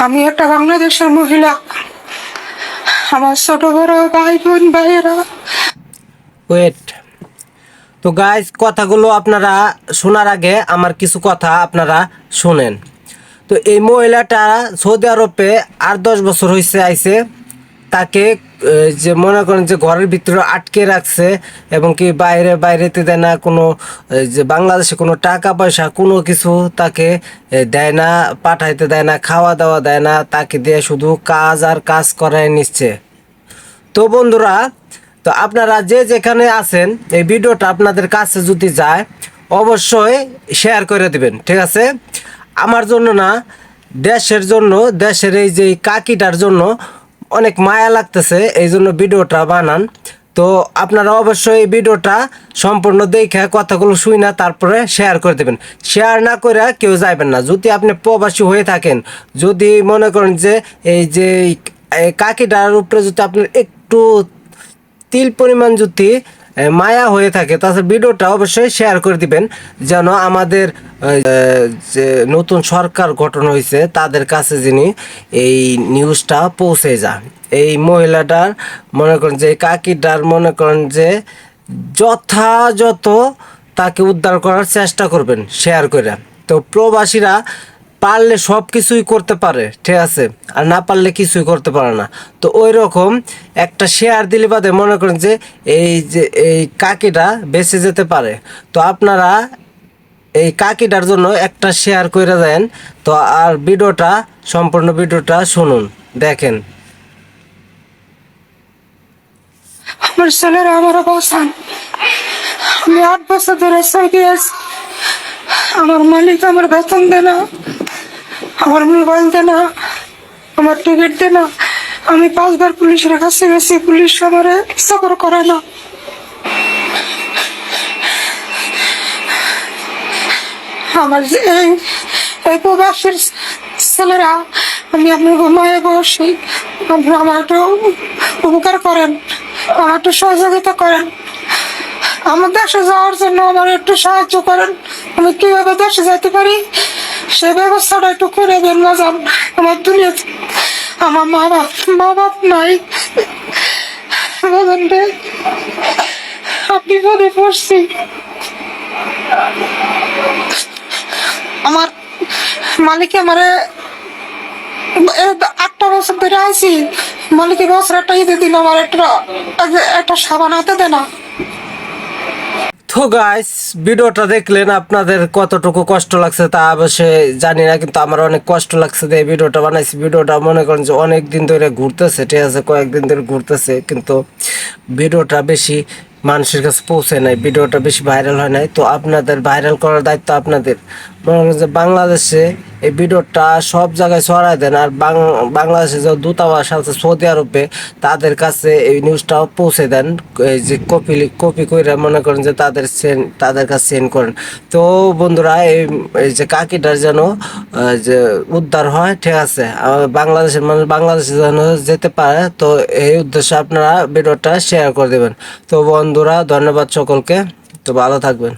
আমি একটা বাংলাদেশের মহিলা, আমার ছোট বড় ভাই বোন ভাইয়েরা। ওয়েট। তো গাইস, কথাগুলো আপনারা শোনার আগে আমার কিছু কথা আপনারা শোনেন। তো এই মহিলাটা সৌদি আরবে 8-10 বছর হয়েছে আইছে। তাকে যে মনে করেন যে ঘরের ভিতরে আটকে রাখছে, এবং কি বাইরেতে দেয় না কোনো, যে বাংলাদেশে কোনো টাকা পয়সা কোনো কিছু তাকে দেয় না, পাঠাইতে দেয় না, খাওয়া দাওয়া দেয় না, তাকে দিয়ে শুধু কাজ আর কাজ করায় নিচ্ছে। তো বন্ধুরা, তো আপনারা যে যেখানে আছেন, এই ভিডিওটা আপনাদের কাছে যদি যায় অবশ্যই শেয়ার করে দিবেন, ঠিক আছে? আমার জন্য না, দেশের জন্য, দেশের এই যে কাকিটার জন্য অনেক মায়া লাগতেছে, এই জন্য ভিডিওটা বানান। তো আপনারা অবশ্যই এই ভিডিওটা সম্পূর্ণ দেখে কথাগুলো শুই না তারপরে শেয়ার করে দেবেন। শেয়ার না করে কেউ যাবেন না। যদি আপনি প্রবাসী হয়ে থাকেন, যদি মনে করেন যে এই যে কাকিটার উপরে যদি আপনার একটু তিল পরিমাণ যদি মায়া হয়ে থাকে, তাহলে ভিডিওটা অবশ্যই শেয়ার করে দিবেন, যেন আমাদের যে নতুন সরকার গঠন হয়েছে তাদের কাছে যিনি এই নিউজটা পৌঁছে যায়। এই মহিলাটার মনে করেন যে কাকিটার মনে করেন যে যথাযথ তাকে উদ্ধার করার চেষ্টা করবেন শেয়ার করে। তো প্রবাসীরা পারলে সব কিছুই করতে পারে, ঠিক আছে, আর না পারলে কিছুই করতে পারে না। তো ওই রকম একটা শেয়ার দিলে বাদে মনে করেন যে এই কাকিটা বেঁচে যেতে পারে। তো আপনারা এই কাকিটার জন্য একটা শেয়ার করে দেন। তো আর ভিডিওটা, সম্পূর্ণ ভিডিওটা শুনুন, দেখেন। আমার ছেলেরা আমার বাসান, আমি 8 বছর ধরে সৌদি আছি। আমার মালিক আমার বেতন দেয় না, আমার মোবাইল দেয় না, আমার টিকিট দেয় না। আমি 5 বার পুলিশের কাছে গেছি, পুলিশ আমার সফর করে না। আমার যে এই প্রবাসীর ছেলেরা, আমি আপনার ঘুমায় বসি, আপনারা আমার একটু উপকার করেন, আমার একটু সহযোগিতা করেন। আমার দেশে যাওয়ার জন্য আমার একটু সাহায্য করেন। আমি কিভাবে দেশে যেতে পারি সে ব্যবস্থাটা একটু করে দেন না। যান আমার দুনিয়া, আমার মা বাপ নাই, আপনি মনে পড়ছি। আমার মালিক আমার 8টা বছর ধরে আইসি, মালিকের বছর একটা ঈদে দিন আমার একটা সাবান হাতে দেয় না। তো গাইস, ভিডিওটা দেখলেন, আপনাদের কতটুকু কষ্ট লাগছে তা অবশ্যই জানি না, কিন্তু আমার অনেক কষ্ট লাগছে যে এই ভিডিওটা বানাইছি। ভিডিওটা মনে করেন যে অনেক দিন ধরে ঘুরতেছে, ঠিক আছে, কয়েকদিন ধরে ঘুরতেছে, কিন্তু ভিডিওটা বেশি মানুষের কাছে পৌঁছে নাই, ভিডিওটা বেশি ভাইরাল হয় নাই। তো আপনাদের ভাইরাল করার দায়িত্ব আপনাদের। মনে করেন যে বাংলাদেশে এই ভিডিওটা সব জায়গায় ছড়াই দেন, আর বাংলাদেশে যে দূতাবাস আছে সৌদি আরবে, তাদের কাছে এই নিউজটা পৌঁছে দেন। এই যে কপি করে মনে করেন যে তাদের কাছে সেন্ড করেন। তো বন্ধুরা, এই যে কাকিটার যেন যে উদ্ধার হয়, ঠিক আছে, বাংলাদেশের মানুষ বাংলাদেশে যেন যেতে পারে। তো এই উদ্দেশ্যে আপনারা ভিডিওটা শেয়ার করে দেবেন। তো বন্ধুরা, ধন্যবাদ সকলকে। তো ভালো থাকবেন।